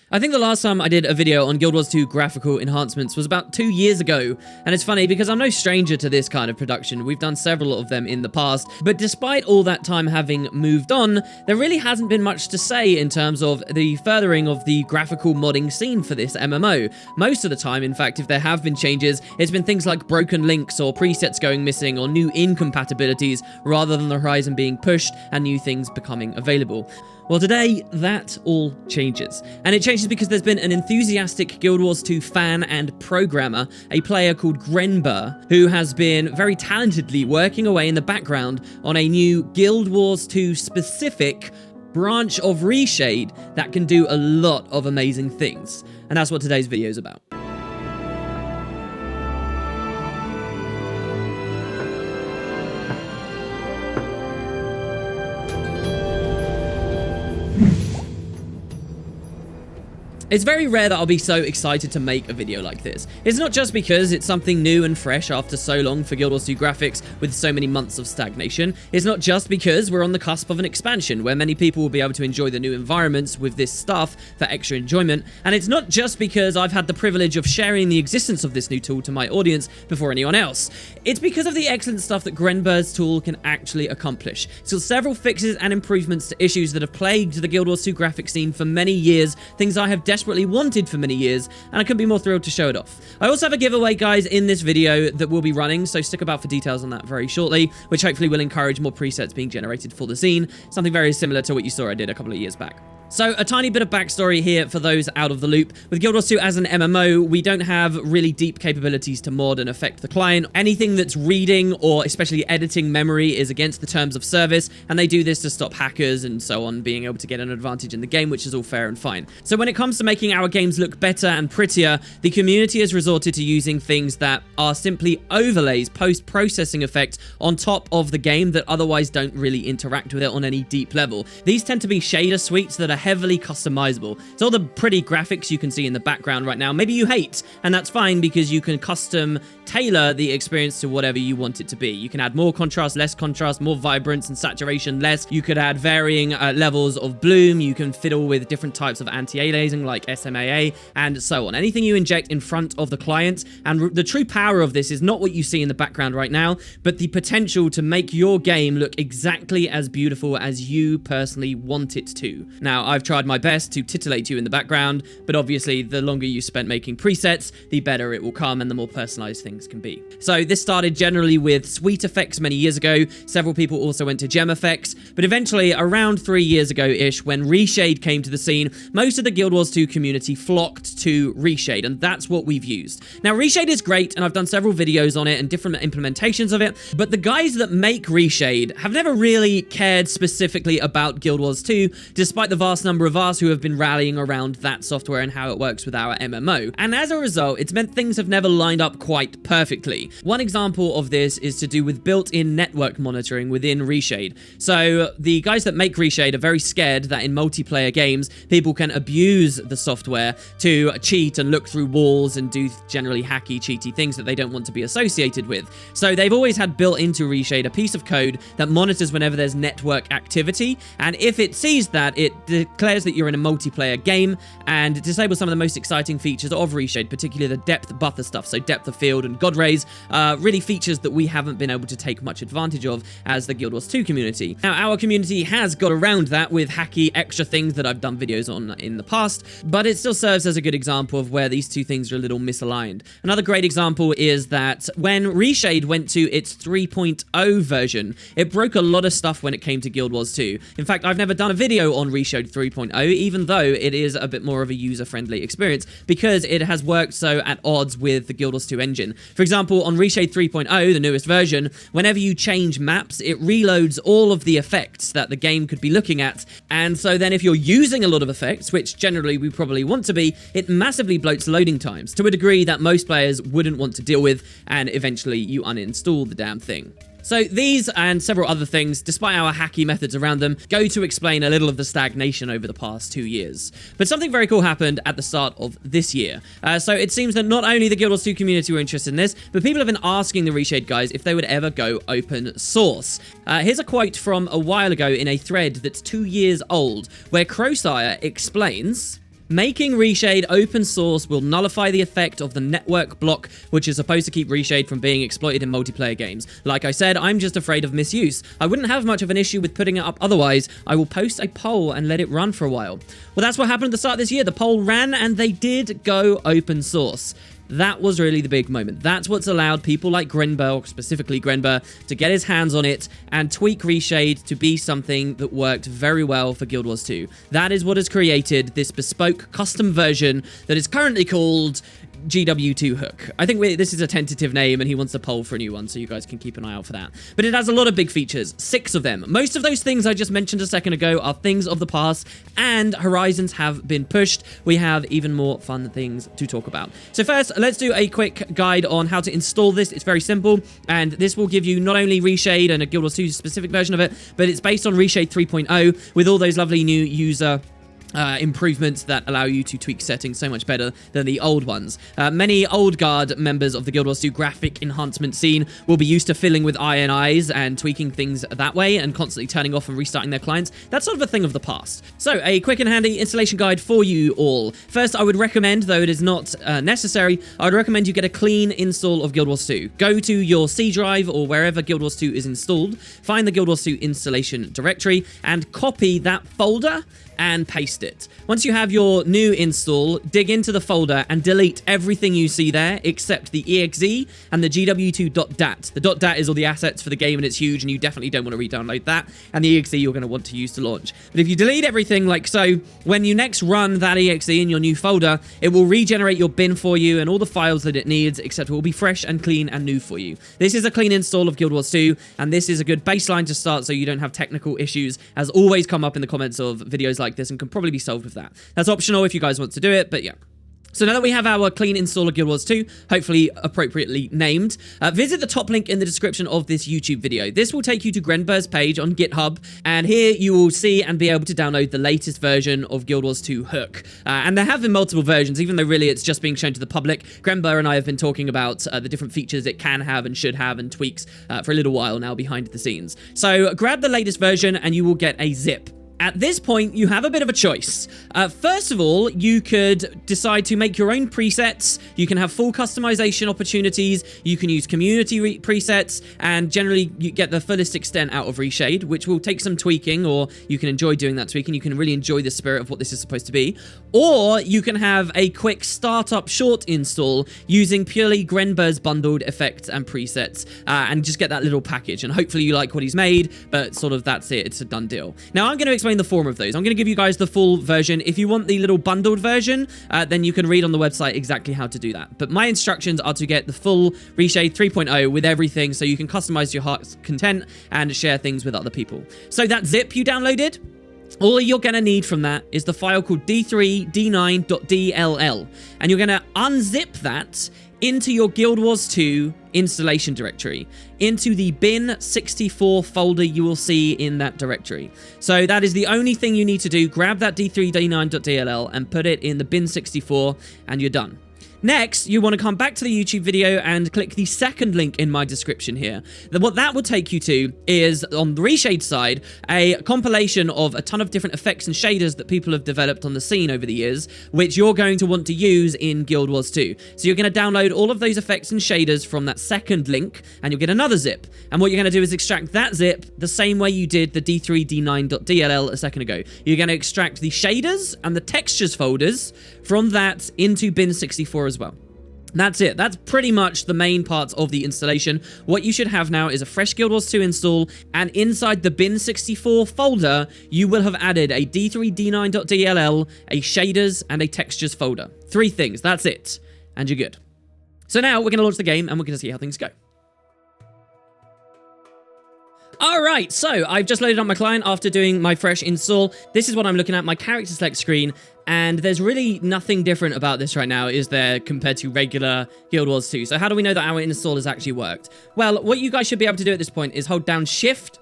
I think the last time I did a video on Guild Wars 2 graphical enhancements was about 2 years ago, and it's funny because I'm no stranger to this kind of production. We've done several of them in the past, but despite all that time having moved on, there really hasn't been much to say in terms of the furthering of the graphical modding scene for this MMO. Most of the time, in fact, if there have been changes, it's been things like broken links or presets going missing or new incompatibilities rather than the horizon being pushed and new things becoming available. Well, today, that all changes. And it changes because there's been an enthusiastic Guild Wars 2 fan and programmer, a player called Grenbur, who has been very talentedly working away in the background on a new Guild Wars 2 specific branch of Reshade that can do a lot of amazing things. And that's what today's video is about. It's very rare that I'll be so excited to make a video like this. It's not just because it's something new and fresh after so long for Guild Wars 2 graphics with so many months of stagnation. It's not just because we're on the cusp of an expansion where many people will be able to enjoy the new environments with this stuff for extra enjoyment. And it's not just because I've had the privilege of sharing the existence of this new tool to my audience before anyone else. It's because of the excellent stuff that Grenbur's tool can actually accomplish. It's got several fixes and improvements to issues that have plagued the Guild Wars 2 graphic scene for many years, things I have desperately wanted for many years, and I couldn't be more thrilled to show it off. I also have a giveaway, guys, in this video that will be running, so stick about for details on that very shortly, which hopefully will encourage more presets being generated for the scene, something very similar to what you saw I did a couple of years back. So, a tiny bit of backstory here for those out of the loop. With Guild Wars 2 as an MMO, we don't have really deep capabilities to mod and affect the client. Anything that's reading or especially editing memory is against the terms of service, and they do this to stop hackers and so on being able to get an advantage in the game, which is all fair and fine. So when it comes to making our games look better and prettier, the community has resorted to using things that are simply overlays, post-processing effects on top of the game that otherwise don't really interact with it on any deep level. These tend to be shader suites that are heavily customizable. So all the pretty graphics you can see in the background right now, maybe you hate, and that's fine because you can custom tailor the experience to whatever you want it to be. You can add more contrast, less contrast, more vibrance and saturation, less. You could add varying levels of bloom. You can fiddle with different types of anti-aliasing like SMAA and so on. Anything you inject in front of the client, and the true power of this is not what you see in the background right now, but the potential to make your game look exactly as beautiful as you personally want it to. Now, I've tried my best to titillate you in the background, but obviously the longer you spent making presets, the better it will come and the more personalized things can be. So this started generally with sweet effects many years ago. Several people also went to gem effects, but eventually around 3 years ago-ish, when Reshade came to the scene, most of the Guild Wars 2 community flocked to Reshade, and that's what we've used. Now, Reshade is great, and I've done several videos on it and different implementations of it, but the guys that make Reshade have never really cared specifically about Guild Wars 2, despite the vast number of us who have been rallying around that software and how it works with our MMO. And as a result, it's meant things have never lined up quite perfectly. One example of this is to do with built-in network monitoring within Reshade. So the guys that make Reshade are very scared that in multiplayer games, people can abuse the software to cheat and look through walls and do generally hacky, cheaty things that they don't want to be associated with. So they've always had built into Reshade a piece of code that monitors whenever there's network activity, and if it sees that, it declares that you're in a multiplayer game and disables some of the most exciting features of Reshade, particularly the depth buffer stuff, so depth of field and god rays, really features that we haven't been able to take much advantage of as the Guild Wars 2 community. Now, our community has got around that with hacky extra things that I've done videos on in the past, but it still serves as a good example of where these two things are a little misaligned. Another great example is that when Reshade went to its 3.0 version, it broke a lot of stuff when it came to Guild Wars 2. In fact, I've never done a video on Reshade 3.0, even though it is a bit more of a user-friendly experience, because it has worked so at odds with the Guild Wars 2 engine. For example, on Reshade 3.0, the newest version, whenever you change maps, it reloads all of the effects that the game could be looking at, and so then if you're using a lot of effects, which generally we probably want to be, it massively bloats loading times, to a degree that most players wouldn't want to deal with, and eventually you uninstall the damn thing. So these and several other things, despite our hacky methods around them, go to explain a little of the stagnation over the past 2 years. But something very cool happened at the start of this year. So it seems that not only the Guild Wars 2 community were interested in this, but people have been asking the Reshade guys if they would ever go open source. Here's a quote from a while ago in a thread that's 2 years old, where Crowsire explains, Making Reshade open source will nullify the effect of the network block, which is supposed to keep Reshade from being exploited in multiplayer games. Like I said, I'm just afraid of misuse. I wouldn't have much of an issue with putting it up otherwise. I will post a poll and let it run for a while. Well, that's what happened at the start of this year. The poll ran and they did go open source. That was really the big moment. That's what's allowed people like Grenbur, specifically Grenbur, to get his hands on it and tweak Reshade to be something that worked very well for Guild Wars 2. That is what has created this bespoke custom version that is currently called Gw2 Hook. I think this is a tentative name and he wants to poll for a new one, so you guys can keep an eye out for that. But it has a lot of big features, 6 of them. Most of those things I just mentioned a second ago are things of the past, and horizons have been pushed. We have even more fun things to talk about. So first, let's do a quick guide on how to install this. It's very simple, and this will give you not only Reshade and a Guild Wars 2 specific version of it, but it's based on Reshade 3.0 with all those lovely new user improvements that allow you to tweak settings so much better than the old ones. Many old guard members of the Guild Wars 2 graphic enhancement scene will be used to filling with INIs and tweaking things that way and constantly turning off and restarting their clients. That's sort of a thing of the past. So a quick and handy installation guide for you all. First, I would recommend, though it is not necessary, I would recommend you get a clean install of Guild Wars 2. Go to your C drive or wherever Guild Wars 2 is installed, find the Guild Wars 2 installation directory and copy that folder and paste it. Once you have your new install, dig into the folder and delete everything you see there except the exe and the gw2.dat. The .dat is all the assets for the game and it's huge and you definitely don't want to re-download that, and the exe you're going to want to use to launch. But if you delete everything like so, when you next run that exe in your new folder, it will regenerate your bin for you and all the files that it needs, except it will be fresh and clean and new for you. This is a clean install of Guild Wars 2, and this is a good baseline to start so you don't have technical issues, as always come up in the comments of videos like this and can probably be solved with that. That's optional if you guys want to do it, but yeah. So now that we have our clean install of Guild Wars 2, hopefully appropriately named, visit the top link in the description of this YouTube video. This will take you to Grenbur's page on GitHub, and here you will see and be able to download the latest version of Guild Wars 2 Hook. And there have been multiple versions, even though really it's just being shown to the public. Grenbur and I have been talking about the different features it can have and should have and tweaks for a little while now behind the scenes. So grab the latest version and you will get a zip. At this point, you have a bit of a choice. First of all, you could decide to make your own presets. You can have full customization opportunities. You can use community presets, and generally you get the fullest extent out of Reshade, which will take some tweaking, or you can enjoy doing that tweaking. You can really enjoy the spirit of what this is supposed to be. Or you can have a quick startup short install using purely Grenbur's bundled effects and presets, and just get that little package. And hopefully you like what he's made, but sort of that's it. It's a done deal. Now I'm going to explain the form of those. I'm going to give you guys the full version. If you want the little bundled version, then you can read on the website exactly how to do that. But my instructions are to get the full Reshade 3.0 with everything so you can customize your heart's content and share things with other people. So that zip you downloaded, all you're going to need from that is the file called d3d9.dll, and you're going to unzip that into your Guild Wars 2 installation directory, into the bin64 folder you will see in that directory. So that is the only thing you need to do. Grab that d3d9.dll and put it in the bin64 and you're done. Next, you want to come back to the YouTube video and click the second link in my description here. Then what that will take you to is, on the Reshade side, a compilation of a ton of different effects and shaders that people have developed on the scene over the years, which you're going to want to use in Guild Wars 2. So you're going to download all of those effects and shaders from that second link, and you'll get another zip. And what you're going to do is extract that zip the same way you did the d3d9.dll a second ago. You're going to extract the shaders and the textures folders from that into bin64 as well. That's it. That's pretty much the main parts of the installation. What you should have now is a fresh Guild Wars 2 install, and inside the bin64 folder, you will have added a d3d9.dll, a shaders, and a textures folder. 3 things. That's it. And you're good. So now we're going to launch the game, and we're going to see how things go. Alright, so I've just loaded up my client after doing my fresh install. This is what I'm looking at, my character select screen, and there's really nothing different about this right now, is there, compared to regular Guild Wars 2. So how do we know that our install has actually worked? Well, what you guys should be able to do at this point is hold down Shift,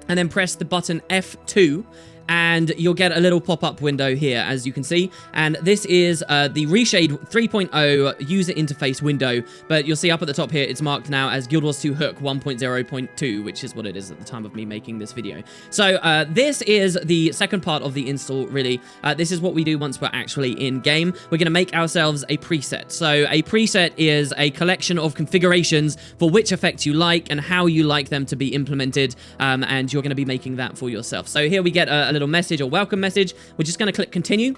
and then press the button F2, and you'll get a little pop-up window here, as you can see. And this is the Reshade 3.0 user interface window, but you'll see up at the top here, it's marked now as Gw2 Hook 1.0.2, which is what it is at the time of me making this video. So this is the second part of the install, really. This is what we do once we're actually in-game. We're going to make ourselves a preset. So a preset is a collection of configurations for which effects you like and how you like them to be implemented, and you're going to be making that for yourself. So here we get a little message or welcome message. We're just going to click continue.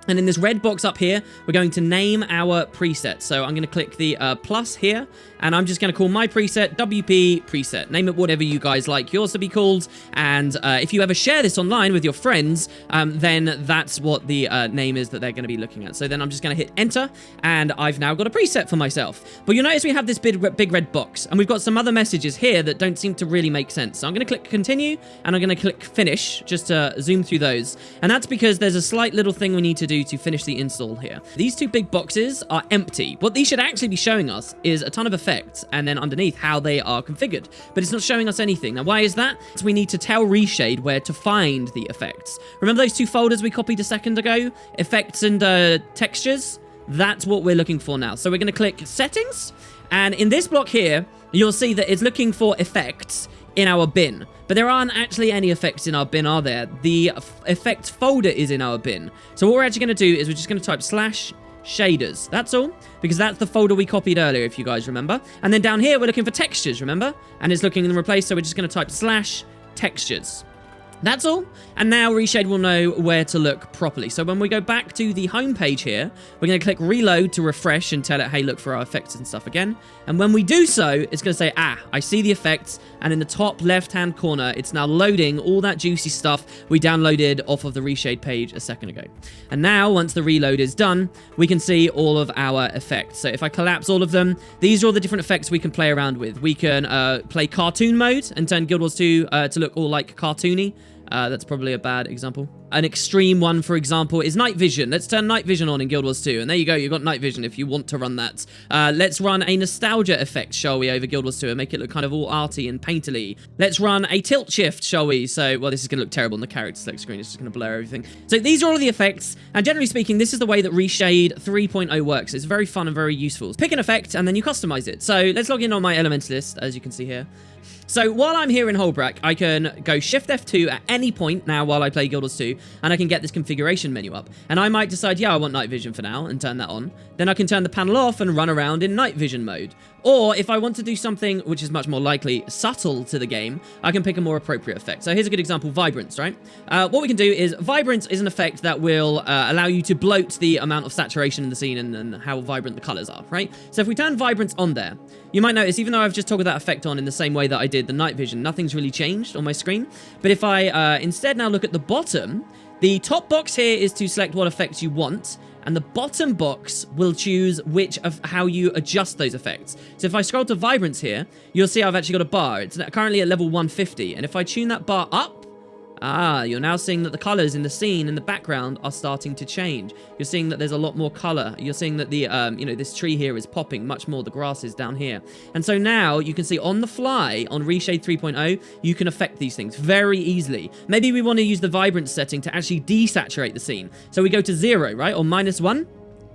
And in this red box up here, we're going to name our preset. So I'm going to click the plus here, and I'm just going to call my preset WP preset. Name it whatever you guys like yours to be called. And if you ever share this online with your friends, then that's what the name is that they're going to be looking at. So then I'm just going to hit enter, and I've now got a preset for myself. But you'll notice we have this big red box, and we've got some other messages here that don't seem to really make sense. So I'm going to click continue, and I'm going to click finish, just to zoom through those. And that's because there's a slight little thing we need to do to finish the install here. These two big boxes are empty. What these should actually be showing us is a ton of effects, and then underneath how they are configured. But it's not showing us anything. Now, why is that? So we need to tell Reshade where to find the effects. Remember those two folders we copied a second ago? Effects and textures? That's what we're looking for now. So we're going to click settings, and in this block here, you'll see that it's looking for effects in our bin. But there aren't actually any effects in our bin, are there? The effects folder is in our bin. So what we're actually going to do is we're just going to type /shaders. That's all, because that's the folder we copied earlier, if you guys remember. And then down here, we're looking for textures, remember? And it's looking in replace, so we're just going to type /textures. That's all. And now Reshade will know where to look properly. So when we go back to the home page here, we're going to click reload to refresh and tell it, hey, look for our effects and stuff again. And when we do so, it's going to say, I see the effects. And in the top left-hand corner, it's now loading all that juicy stuff we downloaded off of the Reshade page a second ago. And now, once the reload is done, we can see all of our effects. So if I collapse all of them, these are all the different effects we can play around with. We can play cartoon mode and turn Guild Wars 2 to look all like cartoony. That's probably a bad example. An extreme one, for example, is night vision. Let's turn night vision on in Guild Wars 2. And there you go, you've got night vision if you want to run that. Let's run a nostalgia effect, shall we, over Guild Wars 2 and make it look kind of all arty and painterly. Let's run a tilt shift, shall we? So, well, this is going to look terrible on the character select screen. It's just going to blur everything. So these are all of the effects. And generally speaking, this is the way that Reshade 3.0 works. It's very fun and very useful. Pick an effect and then you customize it. So let's log in on my elements list, as you can see here. So while I'm here in Holbrack, I can go Shift F2 at any point now while I play Guild Wars 2, and I can get this configuration menu up. And I might decide, yeah, I want night vision for now, and turn that on. Then I can turn the panel off and run around in night vision mode. Or if I want to do something which is much more likely subtle to the game, I can pick a more appropriate effect. So here's a good example, Vibrance, right? What we can do is, Vibrance is an effect that will allow you to bloat the amount of saturation in the scene and how vibrant the colors are, right? So if we turn Vibrance on there, you might notice, even though I've just toggled that effect on in the same way that I did the night vision, nothing's really changed on my screen. But if I instead now look at the bottom, the top box here is to select what effects you want, and the bottom box will choose which of how you adjust those effects. So if I scroll to Vibrance here, you'll see I've actually got a bar. It's currently at level 150, and if I tune that bar up, you're now seeing that the colors in the scene in the background are starting to change. You're seeing that there's a lot more color. You're seeing that the, this tree here is popping much more. The grass is down here. And so now you can see on the fly on Reshade 3.0, you can affect these things very easily. Maybe we want to use the vibrance setting to actually desaturate the scene. So we go to 0, right? Or -1.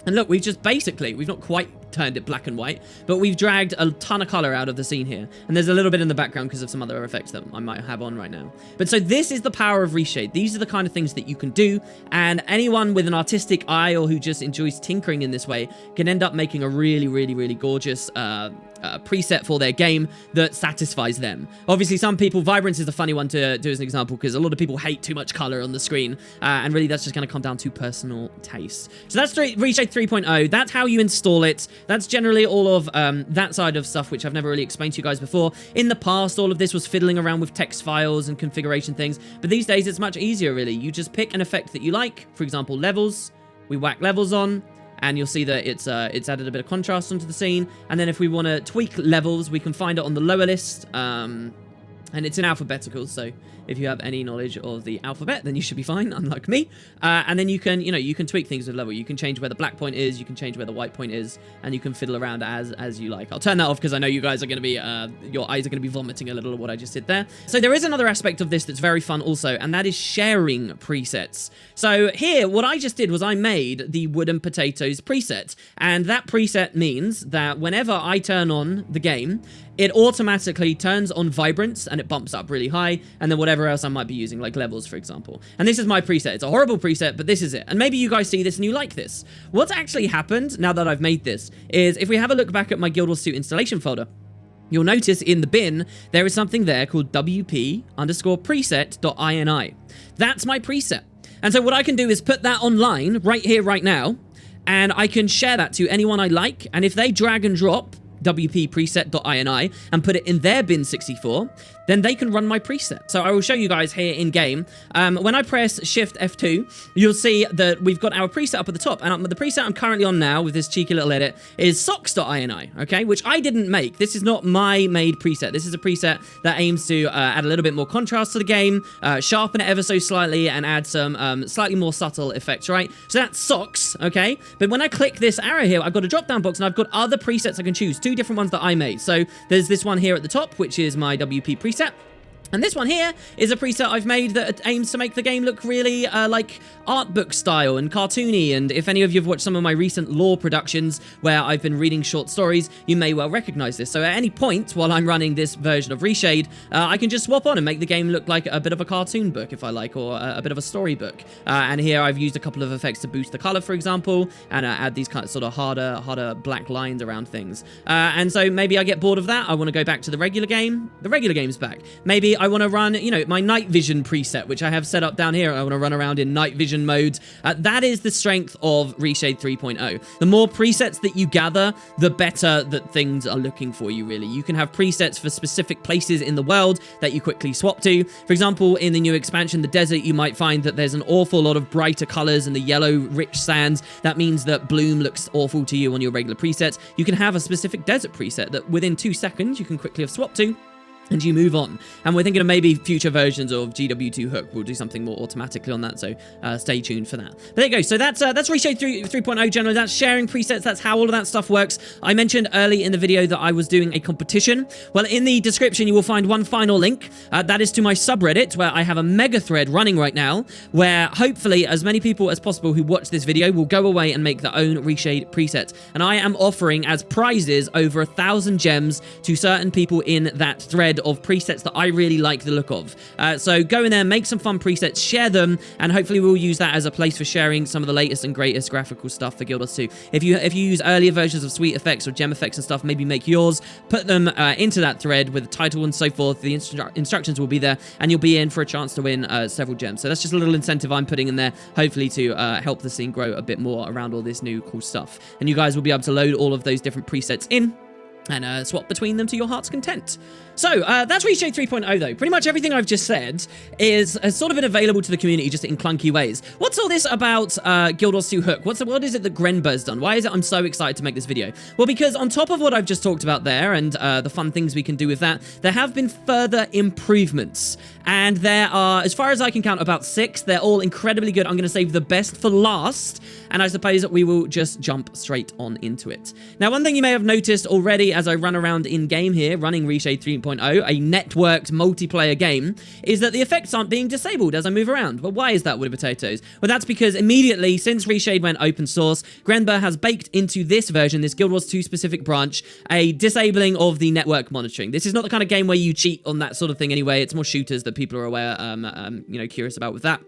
And look, we've not quite turned it black and white, but we've dragged a ton of color out of the scene here. And there's a little bit in the background because of some other effects that I might have on right now. But so this is the power of Reshade. These are the kind of things that you can do, and anyone with an artistic eye or who just enjoys tinkering in this way can end up making a really, really, really gorgeous preset for their game that satisfies them. Obviously, some people, Vibrance is a funny one to do as an example, because a lot of people hate too much color on the screen, and really that's just going to come down to personal taste. So that's Reshade 3.0. That's how you install it. That's generally all of that side of stuff, which I've never really explained to you guys before. In the past, all of this was fiddling around with text files and configuration things, but these days it's much easier, really. You just pick an effect that you like. For example, levels. We whack levels on, and you'll see that it's added a bit of contrast onto the scene. And then if we want to tweak levels, we can find it on the lower list, and it's in alphabetical, so If you have any knowledge of the alphabet, then you should be fine, unlike me. And then you can, you can tweak things with level. You can change where the black point is, you can change where the white point is, and you can fiddle around as you like. I'll turn that off because I know you guys are going to be, your eyes are going to be vomiting a little at what I just did there. So there is another aspect of this that's very fun also, and that is sharing presets. So here, what I just did was I made the wooden potatoes preset, and that preset means that whenever I turn on the game, it automatically turns on Vibrance and it bumps up really high, and then whatever else I might be using, like levels, for example. And this is my preset. It's a horrible preset, but this is it. And maybe you guys see this and you like this. What's actually happened now that I've made this is, if we have a look back at my Guild Wars 2 installation folder, you'll notice in the bin, there is something there called wp_preset.ini. That's my preset. And so what I can do is put that online right here, right now, and I can share that to anyone I like. And if they drag and drop wp_preset.ini and put it in their bin 64, then they can run my preset. So I will show you guys here in game. When I press Shift F2, you'll see that we've got our preset up at the top. And the preset I'm currently on now with this cheeky little edit is socks.ini, okay? Which I didn't make. This is not my made preset. This is a preset that aims to add a little bit more contrast to the game, sharpen it ever so slightly, and add some slightly more subtle effects, right? So that's socks, okay? But when I click this arrow here, I've got a drop-down box and I've got other presets I can choose, two different ones that I made. So there's this one here at the top, which is my WP preset. And this one here is a preset I've made that aims to make the game look really like art book style and cartoony. And if any of you have watched some of my recent lore productions where I've been reading short stories, you may well recognize this. So at any point while I'm running this version of Reshade, I can just swap on and make the game look like a bit of a cartoon book if I like, or a bit of a storybook. And here I've used a couple of effects to boost the color, for example, and add these kind of sort of harder black lines around things. And so maybe I get bored of that. I want to go back to the regular game. The regular game's back. Maybe I want to run, my night vision preset, which I have set up down here. I want to run around in night vision mode. That is the strength of Reshade 3.0. The more presets that you gather, the better that things are looking for you, really. You can have presets for specific places in the world that you quickly swap to. For example, in the new expansion, the desert, you might find that there's an awful lot of brighter colors and the yellow, rich sands. That means that bloom looks awful to you on your regular presets. You can have a specific desert preset that within 2 seconds you can quickly have swapped to, and you move on. And we're thinking of maybe future versions of Gw2 Hook will do something more automatically on that, so stay tuned for that. But there you go. So that's Reshade 3.0 generally. That's sharing presets. That's how all of that stuff works. I mentioned early in the video that I was doing a competition. Well, in the description, you will find one final link. That is to my subreddit, where I have a mega thread running right now, where hopefully as many people as possible who watch this video will go away and make their own Reshade presets. And I am offering as prizes over 1,000 gems to certain people in that thread of presets that I really like the look of. So go in there, make some fun presets, share them, and hopefully we'll use that as a place for sharing some of the latest and greatest graphical stuff for Guild Wars 2. If you use earlier versions of sweet effects or gem effects and stuff, maybe make yours, put them into that thread with the title and so forth. The instructions will be there, and you'll be in for a chance to win several gems. So that's just a little incentive I'm putting in there, hopefully to help the scene grow a bit more around all this new cool stuff. And you guys will be able to load all of those different presets in and swap between them to your heart's content. So, that's Reshade 3.0 though. Pretty much everything I've just said has sort of been available to the community just in clunky ways. What's all this about Guild Wars 2 Hook? What is it that Grenbur's done? Why is it I'm so excited to make this video? Well, because on top of what I've just talked about there and the fun things we can do with that, there have been further improvements. And there are, as far as I can count, about 6. They're all incredibly good. I'm going to save the best for last, and I suppose that we will just jump straight on into it. Now, one thing you may have noticed already as I run around in-game here, running Reshade 3.0, a networked multiplayer game, is that the effects aren't being disabled as I move around. Well, why is that, Woody Potatoes? Well, that's because immediately, since Reshade went open source, Grenbur has baked into this version, this Guild Wars 2 specific branch, a disabling of the network monitoring. This is not the kind of game where you cheat on that sort of thing anyway. It's more shooters that people are aware, curious about with that.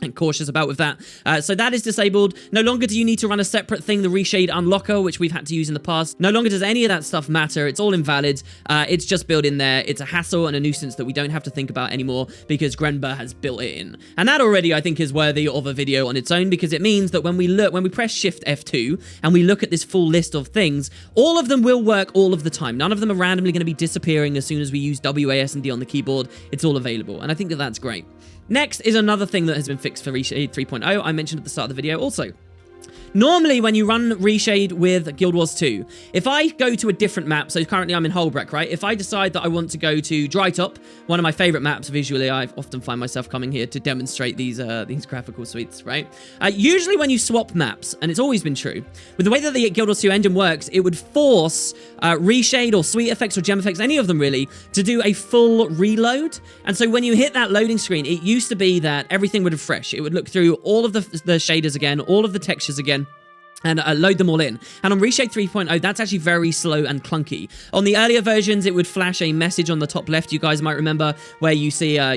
And cautious about with that. So that is disabled. No longer do you need to run a separate thing, the Reshade Unlocker, which we've had to use in the past. No longer does any of that stuff matter. It's all invalid. It's just built in there. It's a hassle and a nuisance that we don't have to think about anymore because Grenbur has built it in. And that already, I think, is worthy of a video on its own, because it means that when we press Shift F2 and we look at this full list of things, all of them will work all of the time. None of them are randomly going to be disappearing as soon as we use WASD on the keyboard. It's all available. And I think that that's great. Next is another thing that has been fixed for Reshade 3.0. I mentioned at the start of the video also. Normally, when you run Reshade with Guild Wars 2, if I go to a different map, so currently I'm in Holbrook, right? If I decide that I want to go to Drytop, one of my favorite maps visually, I often find myself coming here to demonstrate these graphical suites, right? Usually when you swap maps, and it's always been true, with the way that the Guild Wars 2 engine works, it would force Reshade or Suite Effects or Gem Effects, any of them really, to do a full reload. And so when you hit that loading screen, it used to be that everything would refresh. It would look through all of the shaders again, all of the textures again, and load them all in. And on Reshade 3.0, that's actually very slow and clunky. On the earlier versions, it would flash a message on the top left, you guys might remember, where you see, a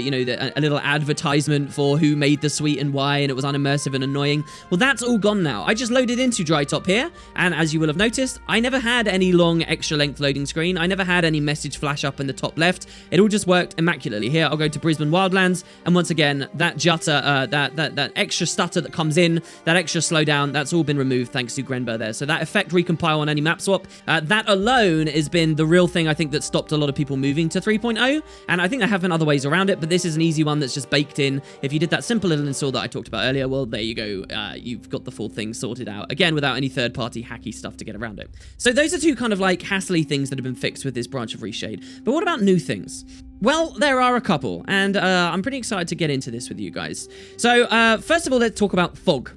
little advertisement for who made the suite and why, and it was unimmersive and annoying. Well, that's all gone now. I just loaded into Drytop here, and as you will have noticed, I never had any long extra length loading screen. I never had any message flash up in the top left. It all just worked immaculately. Here, I'll go to Brisbane Wildlands, and once again, that jutter, that extra stutter that comes in, that extra slowdown, that's all been removed thanks to Grenbur there. So that effect recompile on any map swap, that alone has been the real thing I think that stopped a lot of people moving to 3.0, and I think there have been other ways around it, but this is an easy one that's just baked in. If you did that simple little install that I talked about earlier, well, there you go. You've got the full thing sorted out, again, without any third-party hacky stuff to get around it. So those are two kind of like hassly things that have been fixed with this branch of Reshade. But what about new things? Well, there are a couple, and I'm pretty excited to get into this with you guys. So, first of all, let's talk about fog.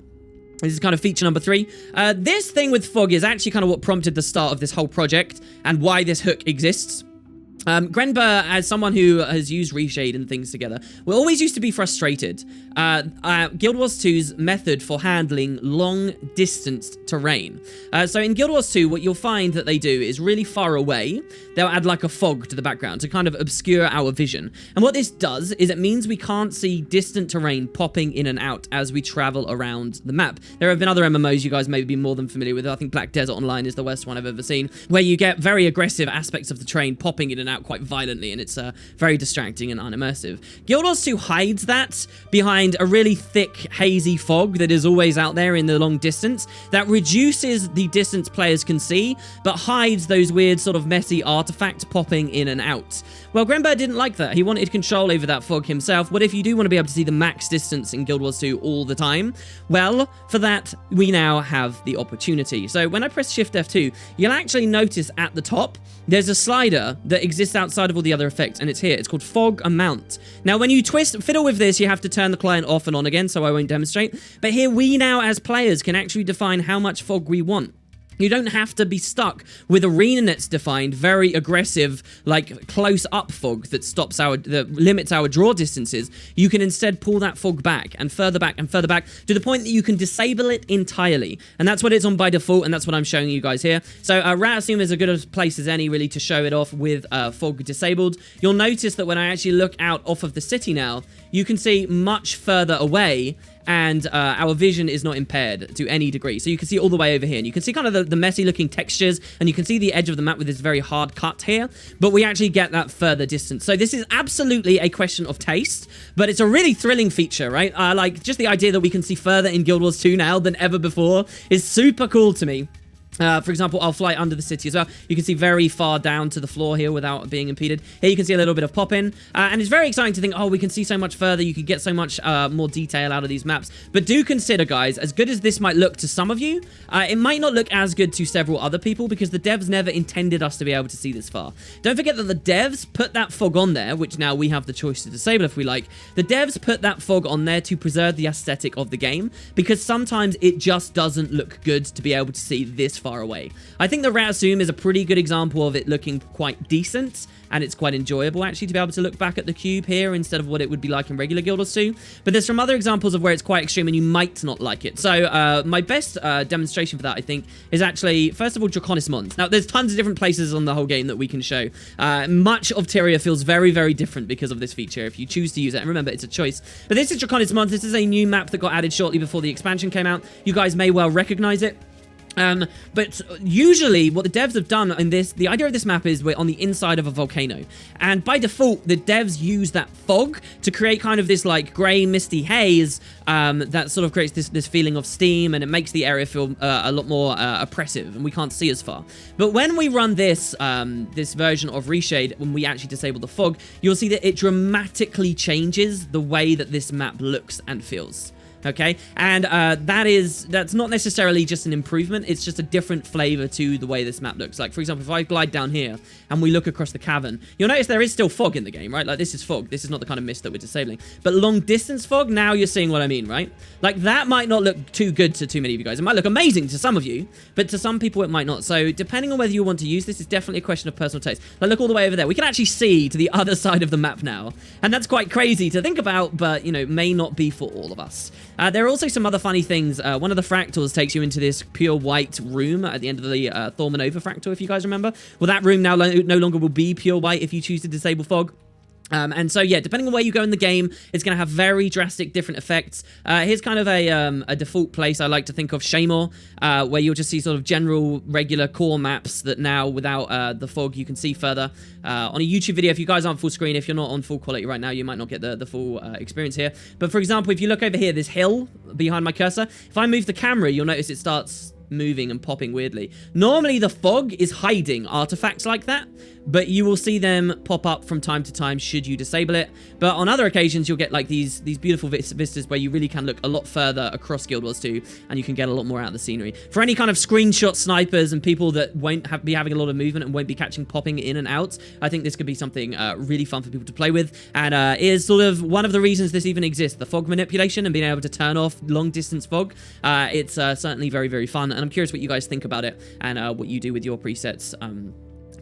This is kind of feature number 3. This thing with fog is actually kind of what prompted the start of this whole project and why this hook exists. Grenbur, as someone who has used Reshade and things together, we always used to be frustrated. Guild Wars 2's method for handling long-distance terrain. So in Guild Wars 2, what you'll find that they do is really far away, they'll add like a fog to the background to kind of obscure our vision. And what this does is it means we can't see distant terrain popping in and out as we travel around the map. There have been other MMOs you guys may be more than familiar with. I think Black Desert Online is the worst one I've ever seen, where you get very aggressive aspects of the terrain popping in and out quite violently, and it's very distracting and unimmersive. Guild Wars 2 hides that behind a really thick, hazy fog that is always out there in the long distance that reduces the distance players can see, but hides those weird sort of messy artifacts popping in and out. Well, Grenbur didn't like that. He wanted control over that fog himself. What if you do want to be able to see the max distance in Guild Wars 2 all the time? Well, for that, we now have the opportunity. So when I press Shift F2, you'll actually notice at the top, there's a slider that exists outside of all the other effects, and it's here. It's called Fog Amount. Now, when you fiddle with this, you have to turn the client off and on again, so I won't demonstrate. But here, we now, as players, can actually define how much fog we want. You don't have to be stuck with ArenaNet's defined, very aggressive, like close-up fog that limits our draw distances. You can instead pull that fog back and further back to the point that you can disable it entirely. And that's what it's on by default, and that's what I'm showing you guys here. So Ratasum is as good a place as any, really, to show it off with fog disabled. You'll notice that when I actually look out off of the city now, you can see much further away, and our vision is not impaired to any degree. So you can see all the way over here, and you can see kind of the messy looking textures, and you can see the edge of the map with this very hard cut here, but we actually get that further distance. So this is absolutely a question of taste, but it's a really thrilling feature, right? Like, just the idea that we can see further in Guild Wars 2 now than ever before is super cool to me. For example, I'll fly under the city as well. You can see very far down to the floor here without being impeded. Here you can see a little bit of pop-in. And it's very exciting to think, oh, we can see so much further. You could get so much more detail out of these maps. But do consider, guys, as good as this might look to some of you, it might not look as good to several other people because the devs never intended us to be able to see this far. Don't forget that the devs put that fog on there, which now we have the choice to disable if we like. The devs put that fog on there to preserve the aesthetic of the game because sometimes it just doesn't look good to be able to see this far away. I think the Ratasum is a pretty good example of it looking quite decent, and it's quite enjoyable actually to be able to look back at the cube here instead of what it would be like in regular Guild Wars 2. But there's some other examples of where it's quite extreme and you might not like it. So my best demonstration for that, I think, is actually, first of all, Draconis Mons. Now, there's tons of different places on the whole game that we can show. Much of Tyria feels very, very different because of this feature if you choose to use it. And remember, it's a choice. But this is Draconis Mons. This is a new map that got added shortly before the expansion came out. You guys may well recognize it. But usually what the devs have done in this, the idea of this map is we're on the inside of a volcano. And by default, the devs use that fog to create kind of this like grey, misty haze that sort of creates this feeling of steam, and it makes the area feel a lot more oppressive, and we can't see as far. But when we run this this version of Reshade, when we actually disable the fog, you'll see that it dramatically changes the way that this map looks and feels. Okay, and that's not necessarily just an improvement, it's just a different flavor to the way this map looks. Like, for example, if I glide down here and we look across the cavern, you'll notice there is still fog in the game, right? Like, this is fog. This is not the kind of mist that we're disabling. But long distance fog, now you're seeing what I mean, right? Like, that might not look too good to too many of you guys. It might look amazing to some of you, but to some people it might not. So depending on whether you want to use this, it's definitely a question of personal taste. Like, look all the way over there. We can actually see to the other side of the map now, and that's quite crazy to think about, but, you know, may not be for all of us. There are also some other funny things. One of the fractals takes you into this pure white room at the end of the Thormanova fractal, if you guys remember. Well, that room now no longer will be pure white if you choose to disable fog. And so, yeah, depending on where you go in the game, it's going to have very drastic different effects. Here's kind of a default place I like to think of, Shaymore, where you'll just see sort of general, regular core maps that now, without the fog, you can see further. On a YouTube video, if you guys aren't full screen, if you're not on full quality right now, you might not get the full experience here. But, for example, if you look over here, this hill behind my cursor, if I move the camera, you'll notice it starts moving and popping weirdly. Normally the fog is hiding artifacts like that, but you will see them pop up from time to time should you disable it. But on other occasions you'll get like these beautiful vistas where you really can look a lot further across Guild Wars 2 and you can get a lot more out of the scenery. For any kind of screenshot snipers and people that won't be having a lot of movement and won't be catching popping in and out, I think this could be something really fun for people to play with, and is sort of one of the reasons this even exists, the fog manipulation and being able to turn off long distance fog. It's certainly very, very fun, and I'm curious what you guys think about it and what you do with your presets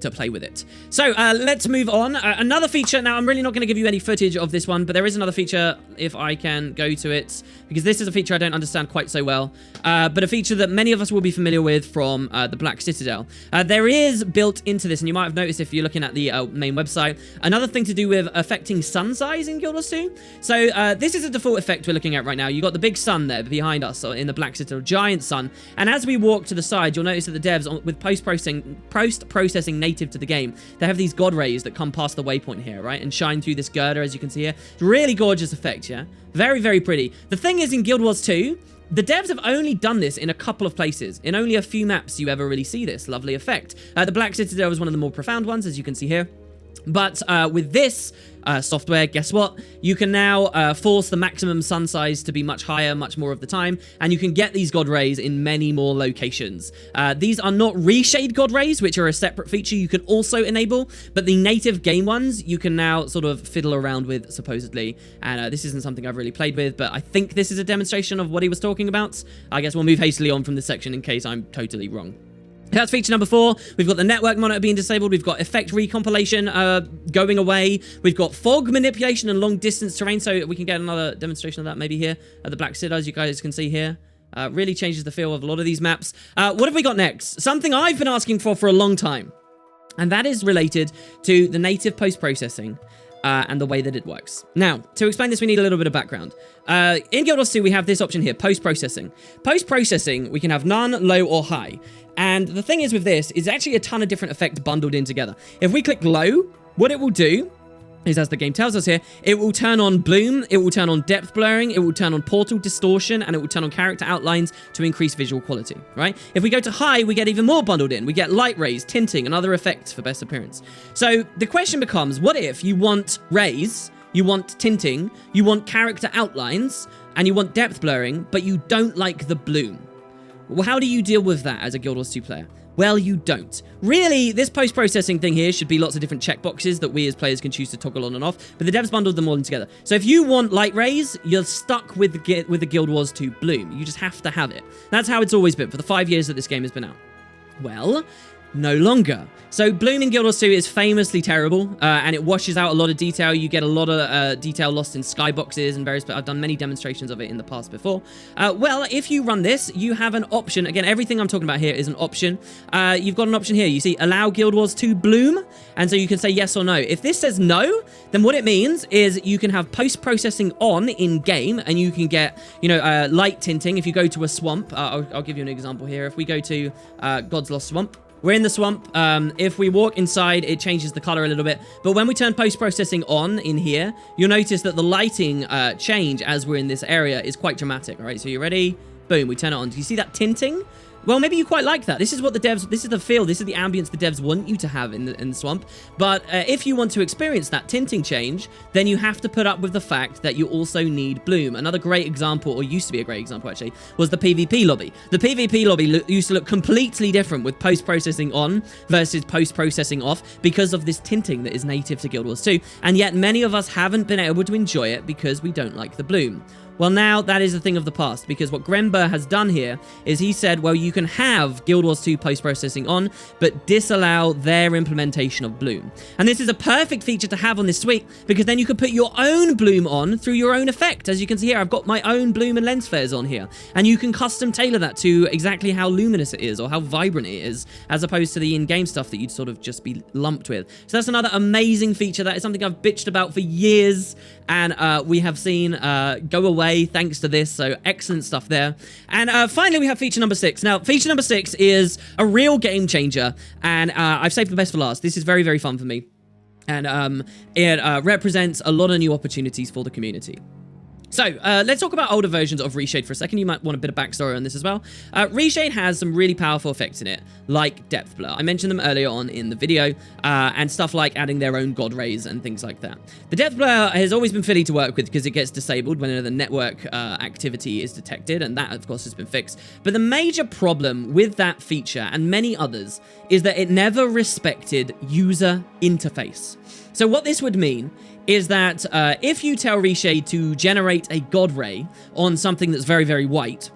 to play with it. So let's move on. Another feature, now I'm really not going to give you any footage of this one, but there is another feature if I can go to it, because this is a feature I don't understand quite so well, but a feature that many of us will be familiar with from the Black Citadel. There is built into this, and you might have noticed if you're looking at the main website, another thing to do with affecting sun size in Guild Wars 2. So this is a default effect we're looking at right now. You've got the big sun there behind us in the Black Citadel, giant sun, and as we walk to the side, you'll notice that the devs, with post-processing native to the game, they have these god rays that come past the waypoint here, right, and shine through this girder, as you can see here. It's a really gorgeous effect, yeah? Very, very pretty. The thing is, in Guild Wars 2, the devs have only done this in a couple of places. In only a few maps you ever really see this lovely effect. The Black Citadel is one of the more profound ones, as you can see here. But with this software, guess what? You can now force the maximum sun size to be much higher, much more of the time, and you can get these god rays in many more locations. These are not reshade god rays, which are a separate feature you can also enable, but the native game ones you can now sort of fiddle around with, supposedly, and this isn't something I've really played with, but I think this is a demonstration of what he was talking about. I guess we'll move hastily on from this section in case I'm totally wrong. That's feature number 4. We've got the network monitor being disabled. We've got effect recompilation going away. We've got fog manipulation and long distance terrain. So we can get another demonstration of that maybe here at the Black Citadel, as you guys can see here. Really changes the feel of a lot of these maps. What have we got next? Something I've been asking for a long time. And that is related to the native post-processing. And the way that it works. Now, to explain this, we need a little bit of background. In Guild Wars 2, we have this option here, post-processing. Post-processing, we can have none, low, or high. And the thing is with this, is actually a ton of different effects bundled in together. If we click low, what it will do is, as the game tells us here, it will turn on bloom, it will turn on depth blurring, it will turn on portal distortion, and it will turn on character outlines to increase visual quality, right? If we go to high, we get even more bundled in. We get light rays, tinting, and other effects for best appearance. So the question becomes, what if you want rays, you want tinting, you want character outlines, and you want depth blurring, but you don't like the bloom? Well, how do you deal with that as a Guild Wars 2 player? Well, you don't. Really, this post-processing thing here should be lots of different checkboxes that we as players can choose to toggle on and off, but the devs bundled them all in together. So if you want light rays, you're stuck with the Guild Wars 2 bloom. You just have to have it. That's how it's always been for the 5 years that this game has been out. Well, no longer. So bloom in Guild Wars 2 is famously terrible, and it washes out a lot of detail. You get a lot of detail lost in skyboxes and various, but I've done many demonstrations of it in the past before. Well, if you run this, you have an option. Again, everything I'm talking about here is an option. You've got an option here. You see, allow Guild Wars 2 bloom, and so you can say yes or no. If this says no, then what it means is you can have post-processing on in-game, and you can get, you know, light tinting. If you go to a swamp, I'll give you an example here. If we go to God's Lost Swamp, we're in the swamp. If we walk inside, it changes the color a little bit. But when we turn post-processing on in here, you'll notice that the lighting change as we're in this area is quite dramatic. All right, so you ready? Boom, we turn it on. Do you see that tinting? well, maybe you quite like that. This is what the devs, this is the feel, this is the ambience the devs want you to have in the swamp. But if you want to experience that tinting change, then you have to put up with the fact that you also need bloom. Another great example, or used to be a great example actually, was the PvP lobby. The PvP lobby used to look completely different with post-processing on versus post-processing off because of this tinting that is native to Guild Wars 2. And yet many of us haven't been able to enjoy it because we don't like the bloom. Well, now that is a thing of the past, because what Grenbur has done here is he said, well, you can have Guild Wars 2 post-processing on, but disallow their implementation of bloom. And this is a perfect feature to have on this suite, because then you can put your own bloom on through your own effect. As you can see here, I've got my own bloom and lens flares on here, and you can custom tailor that to exactly how luminous it is or how vibrant it is, as opposed to the in-game stuff that you'd sort of just be lumped with. So that's another amazing feature. That is something I've bitched about for years, and we have seen go away thanks to this, so excellent stuff there. And finally, we have feature number 6. Now, feature number 6 is a real game changer, and I've saved the best for last. This is very, very fun for me, and it represents a lot of new opportunities for the community. So, let's talk about older versions of Reshade for a second. You might want a bit of backstory on this as well. Reshade has some really powerful effects in it, like depth blur. I mentioned them earlier on in the video, and stuff like adding their own god rays and things like that. The depth blur has always been fiddly to work with because it gets disabled whenever the network activity is detected, and that, of course, has been fixed. But the major problem with that feature, and many others, is that it never respected user interface. So what this would mean is that if you tell Reshade to generate a god ray on something that's very, very white,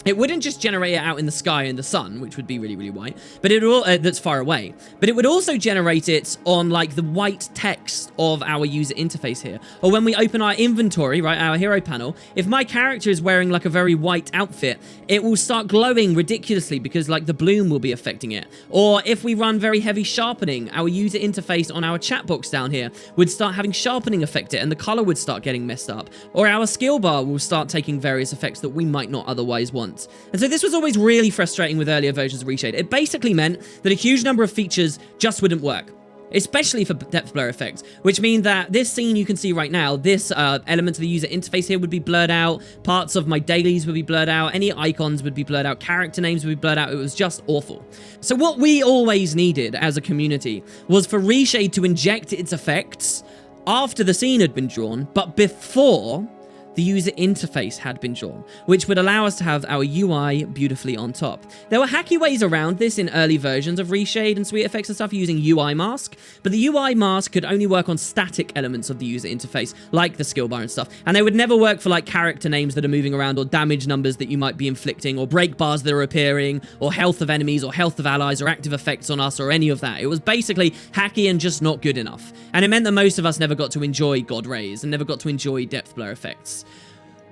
it wouldn't just generate it out in the sky in the sun, which would be really, really white, but it will, that's far away. But it would also generate it on like the white text of our user interface here. Or when we open our inventory, right, our hero panel, if my character is wearing like a very white outfit, it will start glowing ridiculously because like the bloom will be affecting it. Or if we run very heavy sharpening, our user interface on our chat box down here would start having sharpening affect it and the color would start getting messed up. Or our skill bar will start taking various effects that we might not otherwise want. And so this was always really frustrating with earlier versions of Reshade. It basically meant that a huge number of features just wouldn't work, especially for depth blur effects, which mean that this scene you can see right now, this element of the user interface here would be blurred out, parts of my dailies would be blurred out, any icons would be blurred out, character names would be blurred out. It was just awful. So what we always needed as a community was for Reshade to inject its effects after the scene had been drawn, but before the user interface had been drawn, which would allow us to have our UI beautifully on top. There were hacky ways around this in early versions of Reshade and Sweet Effects and stuff using UI mask, but the UI mask could only work on static elements of the user interface, like the skill bar and stuff, and they would never work for like character names that are moving around or damage numbers that you might be inflicting or break bars that are appearing or health of enemies or health of allies or active effects on us or any of that. It was basically hacky and just not good enough, and it meant that most of us never got to enjoy god rays and never got to enjoy depth blur effects.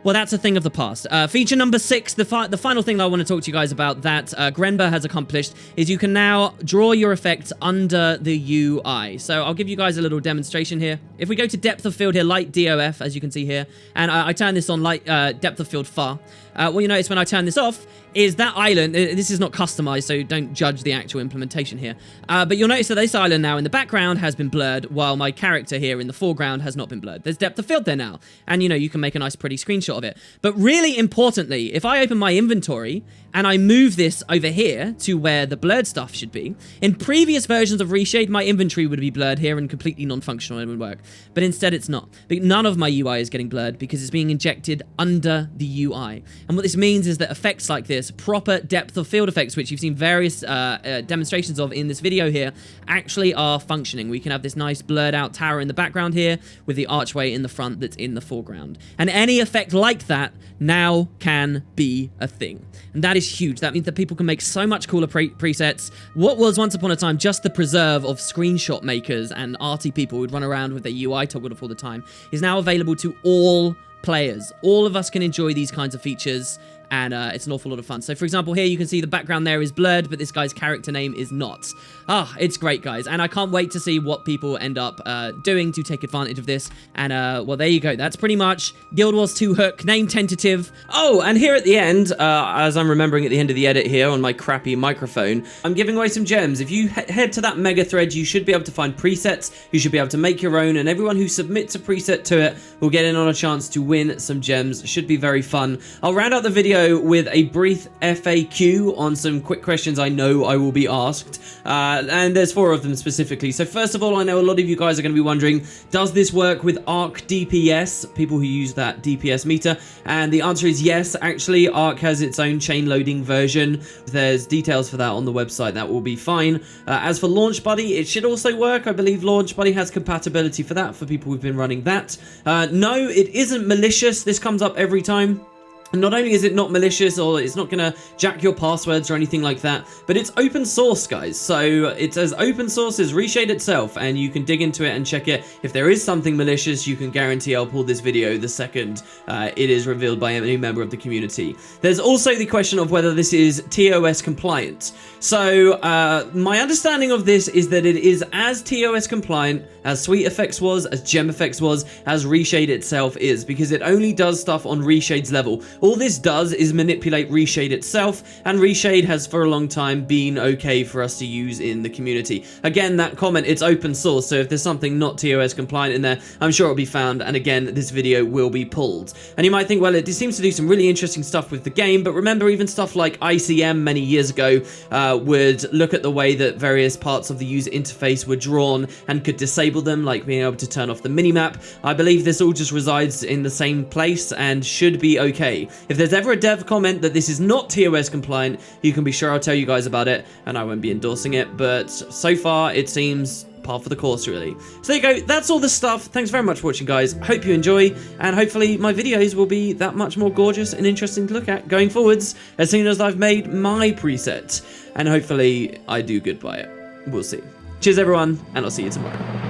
Well, that's a thing of the past. Feature number 6, the final thing that I want to talk to you guys about that Grenbur has accomplished is you can now draw your effects under the UI. So I'll give you guys a little demonstration here. If we go to depth of field here, light DOF, as you can see here, and I turn this on light depth of field far, what you notice when I turn this off is that island, this is not customized, so don't judge the actual implementation here, but you'll notice that this island now in the background has been blurred, while my character here in the foreground has not been blurred. There's depth of field there now, and you know, you can make a nice pretty screenshot of it. But really importantly, if I open my inventory and I move this over here to where the blurred stuff should be, in previous versions of Reshade, my inventory would be blurred here and completely non-functional and would work. But instead it's not. But none of my UI is getting blurred because it's being injected under the UI. And what this means is that effects like this, proper depth of field effects, which you've seen various demonstrations of in this video here, actually are functioning. We can have this nice blurred out tower in the background here with the archway in the front that's in the foreground. And any effect like that now can be a thing. And that is huge. That means that people can make so much cooler presets. What was once upon a time just the preserve of screenshot makers and arty people who'd run around with their UI toggled off all the time is now available to all players. All of us can enjoy these kinds of features, and it's an awful lot of fun. So for example, here you can see the background there is blurred, but this guy's character name is not. It's great, guys, and I can't wait to see what people end up doing to take advantage of this. And well, there you go. That's pretty much Gw2 Hook, name tentative. Oh, and here at the end, as I'm remembering at the end of the edit here on my crappy microphone, I'm giving away some gems. If you head to that mega thread, you should be able to find presets. You should be able to make your own, and everyone who submits a preset to it will get in on a chance to win some gems. It should be very fun. I'll round out the video video with a brief FAQ on some quick questions I know I will be asked, and there's 4 of them specifically. So first of all, I know a lot of you guys are going to be wondering, does this work with Arc DPS, people who use that DPS meter? And the answer is yes. Actually, Arc has its own chain loading version. There's details for that on the website. That will be fine. As for Launch Buddy, it should also work. I believe Launch Buddy has compatibility for that for people who've been running that. No, it isn't malicious. This comes up every time. And not only is it not malicious, or it's not going to jack your passwords or anything like that, but it's open source, guys. So it's as open source as Reshade itself, and you can dig into it and check it. If there is something malicious, you can guarantee I'll pull this video the second it is revealed by any member of the community. There's also the question of whether this is TOS compliant. So my understanding of this is that it is as TOS compliant as SweetFX was, as GemFX was, as Reshade itself is, because it only does stuff on Reshade's level. All this does is manipulate Reshade itself, and Reshade has for a long time been okay for us to use in the community. Again, that comment, it's open source, so if there's something not TOS compliant in there, I'm sure it'll be found, and again, this video will be pulled. And you might think, well, it seems to do some really interesting stuff with the game, but remember, even stuff like ICM many years ago would look at the way that various parts of the user interface were drawn and could disable them, like being able to turn off the minimap. I believe this all just resides in the same place and should be okay. If there's ever a dev comment that this is not TOS compliant, you can be sure I'll tell you guys about it, and I won't be endorsing it, but so far it seems par for the course, really. So there you go, that's all the stuff. Thanks very much for watching, guys. Hope you enjoy, and hopefully my videos will be that much more gorgeous and interesting to look at going forwards as soon as I've made my preset, and hopefully I do good by it. We'll see. Cheers everyone, and I'll see you tomorrow.